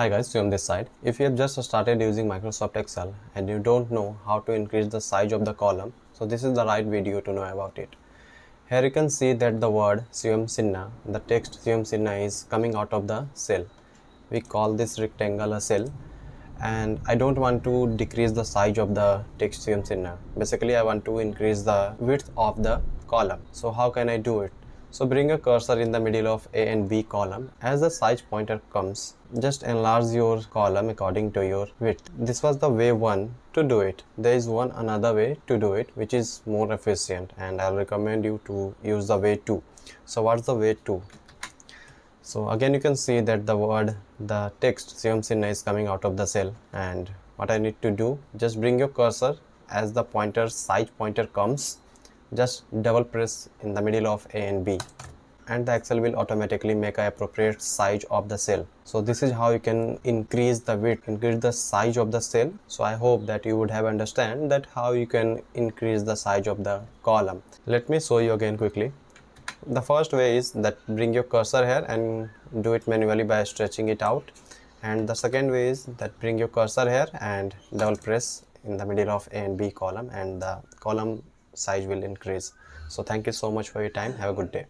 Hi guys, Swam this side. If you have just started using Microsoft Excel and you don't know how to increase the size of the column, so this is the right video to know about it. Here you can see that the word Swam Sinha, the text Swam Sinha is coming out of the cell. We call this rectangle a cell, and I don't want to decrease the size of the text Swam Sinha. Basically, I want to increase the width of the column. So how can I do it? So bring a cursor in the middle of A and B column. As the size pointer comes, just enlarge your column according to your width. This was the way one to do it. There is another way to do it which is more efficient, and I'll recommend you to use the way 2. So what's the way 2? So again you can see that the text Swam Sinha is coming out of the cell, and what I need to do, just bring your cursor as the size pointer comes, just double press in the middle of A and B, and the Excel will automatically make an appropriate size of the cell. So this is how you can increase the width, increase the size of the cell. So I hope that you would have understand that how you can increase the size of the column. Let me show you again quickly. The first way is that bring your cursor here and do it manually by stretching it out, and the second way is that bring your cursor here and double press in the middle of A and B column, and the column size will increase. So thank you so much for your time. Have a good day.